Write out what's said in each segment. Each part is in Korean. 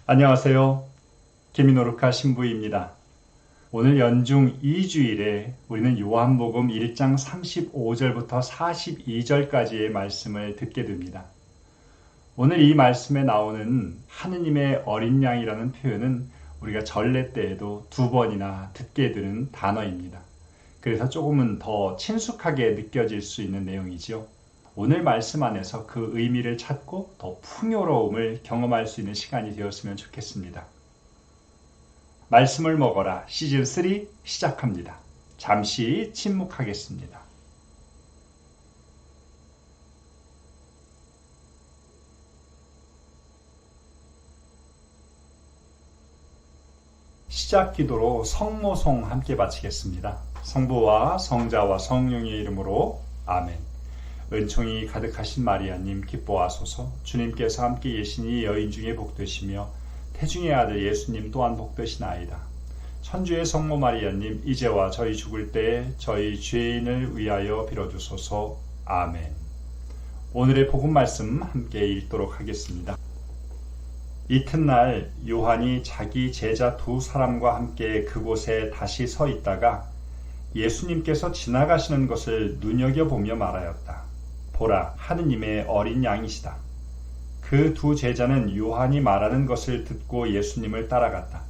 안녕하세요. 김인호르카 신부입니다. 오늘 연중 2주일에 우리는 요한복음 1장 35절부터 42절까지의 말씀을 듣게 됩니다. 오늘 이 말씀에 나오는 하느님의 어린 양이라는 표현은 우리가 전례 때에도 2번이나 듣게 되는 단어입니다. 그래서 조금은 더 친숙하게 느껴질 수 있는 내용이지요. 오늘 말씀 안에서 그 의미를 찾고 더 풍요로움을 경험할 수 있는 시간이 되었으면 좋겠습니다. 말씀을 먹어라 시즌3 시작합니다. 잠시 침묵하겠습니다. 시작 기도로 성모송 함께 바치겠습니다. 성부와 성자와 성령의 이름으로 아멘. 은총이 가득하신 마리아님 기뻐하소서. 주님께서 함께 계시니 여인 중에 복되시며 태중의 아들 예수님 또한 복되시나이다. 천주의 성모 마리아님 이제와 저희 죽을 때에 저희 죄인을 위하여 빌어주소서. 아멘. 오늘의 복음 말씀 함께 읽도록 하겠습니다. 이튿날 요한이 자기 제자 2사람과 함께 그곳에 다시 서 있다가 예수님께서 지나가시는 것을 눈여겨보며 말하였다. 보라, 하느님의 어린 양이시다. 그 2 제자는 요한이 말하는 것을 듣고 예수님을 따라갔다.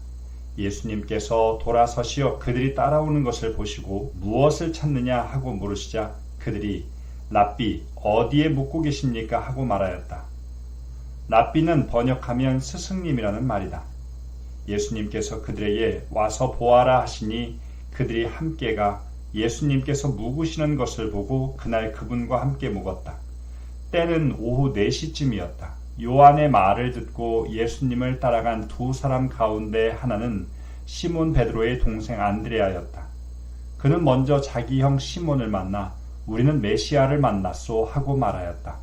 예수님께서 돌아서시어 그들이 따라오는 것을 보시고 무엇을 찾느냐 하고 물으시자 그들이 랍비 어디에 묵고 계십니까 하고 말하였다. 랍비는 번역하면 스승님이라는 말이다. 예수님께서 그들에게 와서 보아라 하시니 그들이 함께 가 예수님께서 묵으시는 것을 보고 그날 그분과 함께 묵었다. 때는 오후 4시쯤이었다. 요한의 말을 듣고 예수님을 따라간 2사람 가운데 하나는 시몬 베드로의 동생 안드레아였다. 그는 먼저 자기 형 시몬을 만나 우리는 메시아를 만났소 하고 말하였다.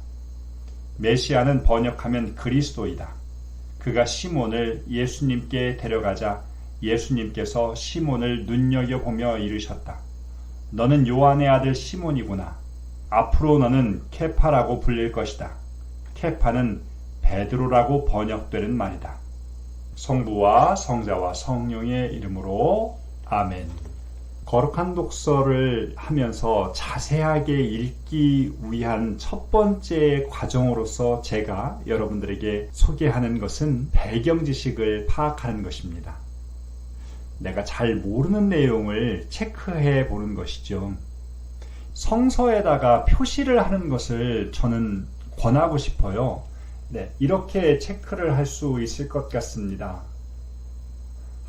메시아는 번역하면 그리스도이다. 그가 시몬을 예수님께 데려가자 예수님께서 시몬을 눈여겨보며 이르셨다. 너는 요한의 아들 시몬이구나. 앞으로 너는 케파라고 불릴 것이다. 케파는 베드로라고 번역되는 말이다. 성부와 성자와 성령의 이름으로 아멘. 거룩한 독서를 하면서 자세하게 읽기 위한 첫 번째 과정으로서 제가 여러분들에게 소개하는 것은 배경 지식을 파악하는 것입니다. 내가 잘 모르는 내용을 체크해 보는 것이죠. 성서에다가 표시를 하는 것을 저는 권하고 싶어요. 이렇게 체크를 할 수 있을 것 같습니다.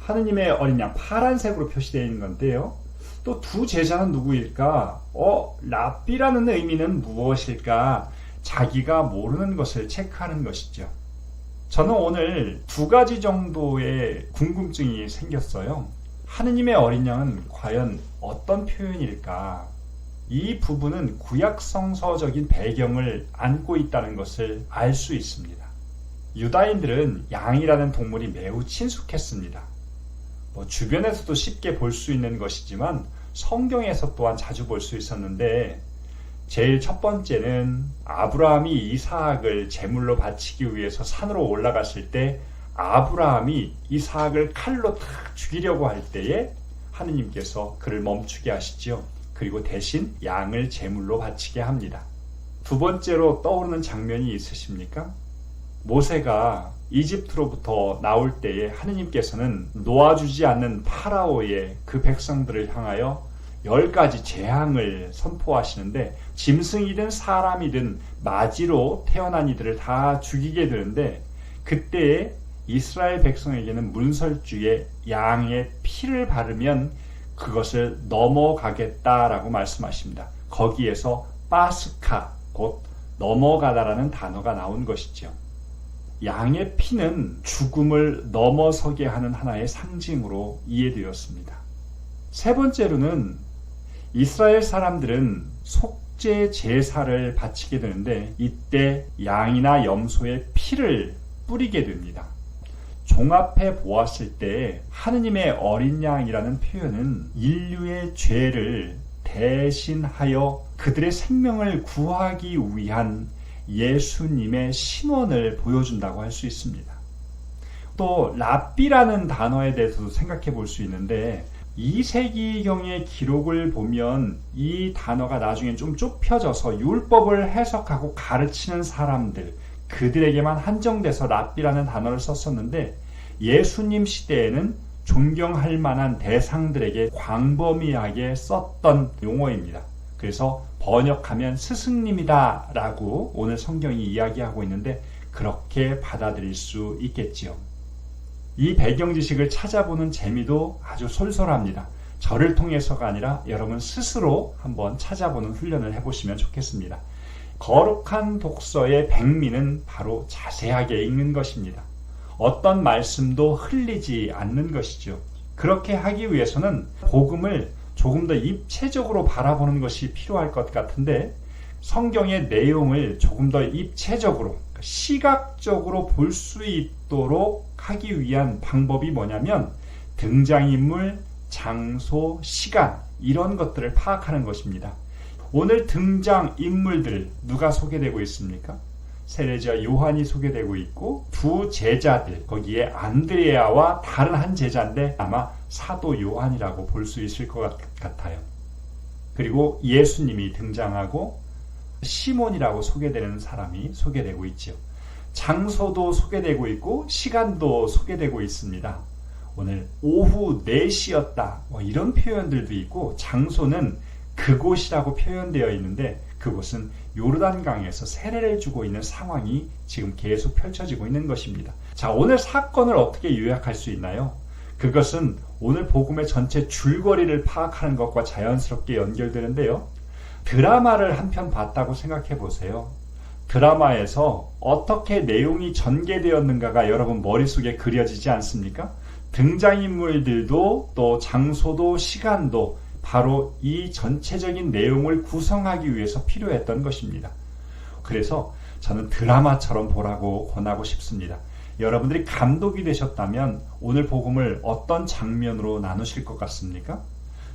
하느님의 어린 양 파란색으로 표시되어 있는 건데요. 또 2 제자는 누구일까? 랍비라는 의미는 무엇일까? 자기가 모르는 것을 체크하는 것이죠. 저는 오늘 2가지 정도의 궁금증이 생겼어요. 하느님의 어린 양은 과연 어떤 표현일까? 이 부분은 구약 성서적인 배경을 안고 있다는 것을 알 수 있습니다. 유다인들은 양이라는 동물이 매우 친숙했습니다. 주변에서도 쉽게 볼 수 있는 것이지만 성경에서 또한 자주 볼 수 있었는데 제일 첫 번째는 아브라함이 이삭을 제물로 바치기 위해서 산으로 올라갔을 때 아브라함이 이삭을 칼로 탁 죽이려고 할 때에 하느님께서 그를 멈추게 하시죠. 그리고 대신 양을 제물로 바치게 합니다. 2 번째로 떠오르는 장면이 있으십니까? 모세가 이집트로부터 나올 때에 하느님께서는 놓아주지 않는 파라오의 그 백성들을 향하여 10가지 재앙을 선포하시는데 짐승이든 사람이든 마지로 태어난 이들을 다 죽이게 되는데 그때에 이스라엘 백성에게는 문설주에 양의 피를 바르면 그것을 넘어가겠다라고 말씀하십니다. 거기에서 파스카 곧 넘어가다라는 단어가 나온 것이죠. 양의 피는 죽음을 넘어서게 하는 하나의 상징으로 이해되었습니다. 3 번째로는 이스라엘 사람들은 속죄 제사를 바치게 되는데 이때 양이나 염소의 피를 뿌리게 됩니다. 종합해 보았을 때 하느님의 어린 양이라는 표현은 인류의 죄를 대신하여 그들의 생명을 구하기 위한 예수님의 신원을 보여준다고 할 수 있습니다. 또 랍비라는 단어에 대해서도 생각해 볼 수 있는데 2세기경의 기록을 보면 이 단어가 나중에 좀 좁혀져서 율법을 해석하고 가르치는 사람들, 그들에게만 한정돼서 랍비라는 단어를 썼었는데 예수님 시대에는 존경할 만한 대상들에게 광범위하게 썼던 용어입니다. 그래서 번역하면 스승님이다 라고 오늘 성경이 이야기하고 있는데 그렇게 받아들일 수 있겠지요. 이 배경 지식을 찾아보는 재미도 아주 솔솔합니다. 저를 통해서가 아니라 여러분 스스로 한번 찾아보는 훈련을 해보시면 좋겠습니다. 거룩한 독서의 백미는 바로 자세하게 읽는 것입니다. 어떤 말씀도 흘리지 않는 것이죠. 그렇게 하기 위해서는 복음을 조금 더 입체적으로 바라보는 것이 필요할 것 같은데 성경의 내용을 조금 더 입체적으로 시각적으로 볼 수 있도록 하기 위한 방법이 뭐냐면 등장인물, 장소, 시간 이런 것들을 파악하는 것입니다. 오늘 등장인물들 누가 소개되고 있습니까? 세례자 요한이 소개되고 있고 두 제자들, 거기에 안드레아와 다른 한 제자인데 아마 사도 요한이라고 볼 수 있을 것 같아요. 그리고 예수님이 등장하고 시몬이라고 소개되는 사람이 소개되고 있죠. 장소도 소개되고 있고 시간도 소개되고 있습니다. 오늘 오후 4시였다 이런 표현들도 있고 장소는 그곳이라고 표현되어 있는데 그곳은 요르단강에서 세례를 주고 있는 상황이 지금 계속 펼쳐지고 있는 것입니다. 자, 오늘 사건을 어떻게 요약할 수 있나요? 그것은 오늘 복음의 전체 줄거리를 파악하는 것과 자연스럽게 연결되는데요. 드라마를 한 편 봤다고 생각해 보세요. 드라마에서 어떻게 내용이 전개되었는가가 여러분 머릿속에 그려지지 않습니까? 등장인물들도 또 장소도 시간도 바로 이 전체적인 내용을 구성하기 위해서 필요했던 것입니다. 그래서 저는 드라마처럼 보라고 권하고 싶습니다. 여러분들이 감독이 되셨다면 오늘 복음을 어떤 장면으로 나누실 것 같습니까?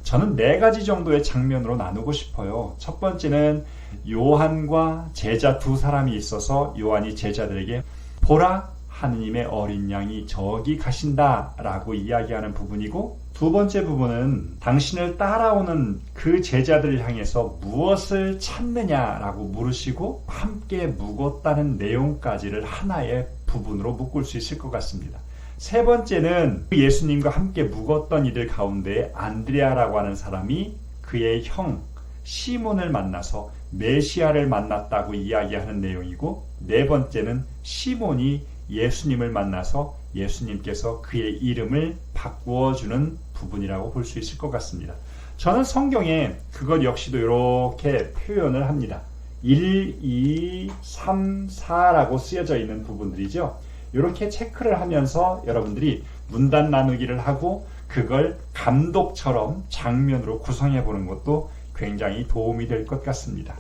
저는 4가지 정도의 장면으로 나누고 싶어요. 첫 번째는 요한과 제자 두 사람이 있어서 요한이 제자들에게 보라, 하느님의 어린 양이 저기 가신다 라고 이야기하는 부분이고, 두 번째 부분은 당신을 따라오는 그 제자들을 향해서 무엇을 찾느냐라고 물으시고 함께 묵었다는 내용까지를 하나의 부분으로 묶을 수 있을 것 같습니다. 세 번째는 예수님과 함께 묵었던 이들 가운데 안드레아라고 하는 사람이 그의 형 시몬을 만나서 메시아를 만났다고 이야기하는 내용이고, 네 번째는 시몬이 예수님을 만나서 예수님께서 그의 이름을 바꾸어 주는 부분이라고 볼 수 있을 것 같습니다. 저는 성경에 그것 역시도 이렇게 표현을 합니다. 1, 2, 3, 4라고 쓰여져 있는 부분들이죠. 이렇게 체크를 하면서 여러분들이 문단 나누기를 하고 그걸 감독처럼 장면으로 구성해 보는 것도 굉장히 도움이 될 것 같습니다.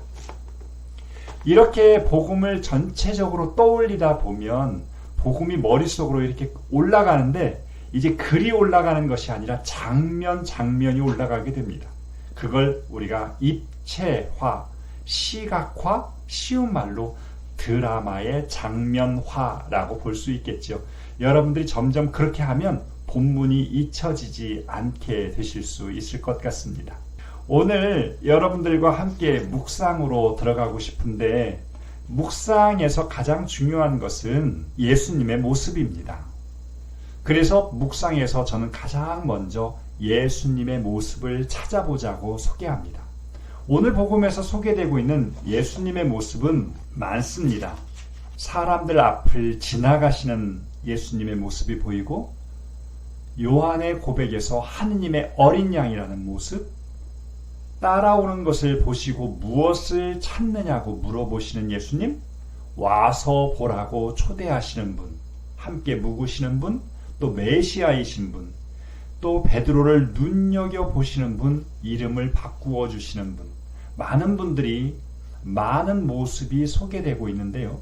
이렇게 복음을 전체적으로 떠올리다 보면 복음이 머릿속으로 이렇게 올라가는데 이제 글이 올라가는 것이 아니라 장면이 올라가게 됩니다. 그걸 우리가 입체화, 시각화, 쉬운 말로 드라마의 장면화라고 볼 수 있겠죠. 여러분들이 점점 그렇게 하면 본문이 잊혀지지 않게 되실 수 있을 것 같습니다. 오늘 여러분들과 함께 묵상으로 들어가고 싶은데, 묵상에서 가장 중요한 것은 예수님의 모습입니다. 그래서 묵상에서 저는 가장 먼저 예수님의 모습을 찾아보자고 소개합니다. 오늘 복음에서 소개되고 있는 예수님의 모습은 많습니다. 사람들 앞을 지나가시는 예수님의 모습이 보이고, 요한의 고백에서 하느님의 어린 양이라는 모습, 따라오는 것을 보시고 무엇을 찾느냐고 물어보시는 예수님, 와서 보라고 초대하시는 분, 함께 묵으시는 분, 또 메시아이신 분, 또 베드로를 눈여겨보시는 분, 이름을 바꾸어 주시는 분, 많은 분들이 많은 모습이 소개되고 있는데요.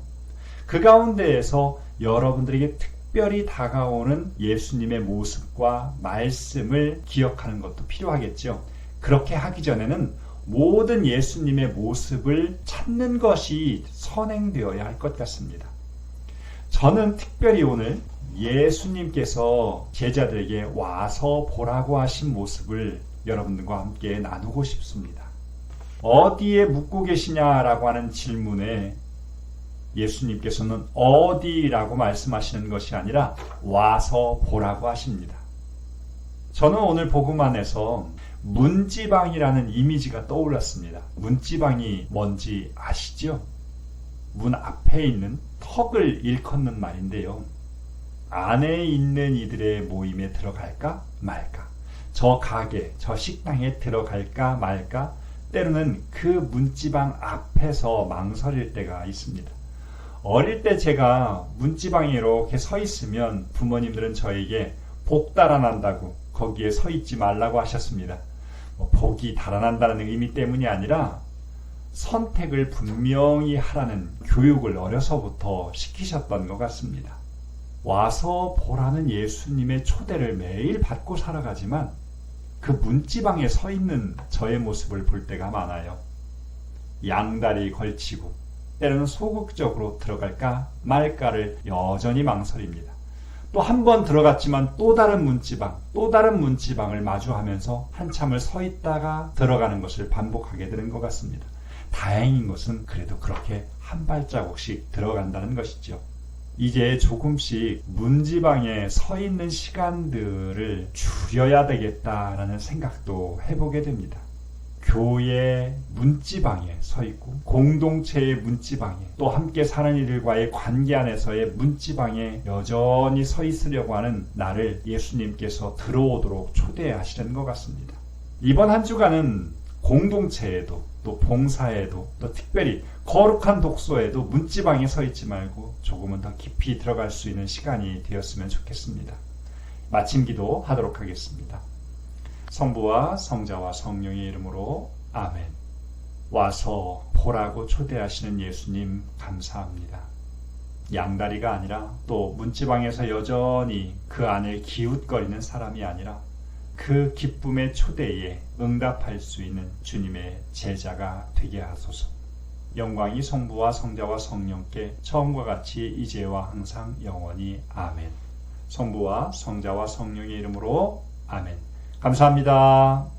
그 가운데에서 여러분들에게 특별히 다가오는 예수님의 모습과 말씀을 기억하는 것도 필요하겠죠. 그렇게 하기 전에는 모든 예수님의 모습을 찾는 것이 선행되어야 할 것 같습니다. 저는 특별히 오늘 예수님께서 제자들에게 와서 보라고 하신 모습을 여러분들과 함께 나누고 싶습니다. 어디에 묵고 계시냐라고 하는 질문에 예수님께서는 어디라고 말씀하시는 것이 아니라 와서 보라고 하십니다. 저는 오늘 복음 안에서 문지방이라는 이미지가 떠올랐습니다. 문지방이 뭔지 아시죠? 문 앞에 있는 턱을 일컫는 말인데요. 안에 있는 이들의 모임에 들어갈까 말까, 저 가게, 저 식당에 들어갈까 말까, 때로는 그 문지방 앞에서 망설일 때가 있습니다. 어릴 때 제가 문지방에 이렇게 서 있으면 부모님들은 저에게 복 달아난다고 거기에 서 있지 말라고 하셨습니다. 복이 달아난다는 의미 때문이 아니라 선택을 분명히 하라는 교육을 어려서부터 시키셨던 것 같습니다. 와서 보라는 예수님의 초대를 매일 받고 살아가지만 그 문지방에 서 있는 저의 모습을 볼 때가 많아요. 양다리 걸치고 때로는 소극적으로 들어갈까 말까를 여전히 망설입니다. 또 한 번 들어갔지만 또 다른 문지방을 마주하면서 한참을 서 있다가 들어가는 것을 반복하게 되는 것 같습니다. 다행인 것은 그래도 그렇게 한 발자국씩 들어간다는 것이죠. 이제 조금씩 문지방에 서 있는 시간들을 줄여야 되겠다라는 생각도 해보게 됩니다. 교회 문지방에 서 있고 공동체의 문지방에 또 함께 사는 이들과의 관계 안에서의 문지방에 여전히 서 있으려고 하는 나를 예수님께서 들어오도록 초대하시는 것 같습니다. 이번 한 주간은 공동체에도 또 봉사에도 또 특별히 거룩한 독서에도 문지방에 서 있지 말고 조금은 더 깊이 들어갈 수 있는 시간이 되었으면 좋겠습니다. 마침 기도 하도록 하겠습니다. 성부와 성자와 성령의 이름으로 아멘. 와서 보라고 초대하시는 예수님 감사합니다. 양다리가 아니라 또 문지방에서 여전히 그 안에 기웃거리는 사람이 아니라 그 기쁨의 초대에 응답할 수 있는 주님의 제자가 되게 하소서. 영광이 성부와 성자와 성령께 처음과 같이 이제와 항상 영원히 아멘. 성부와 성자와 성령의 이름으로 아멘. 감사합니다.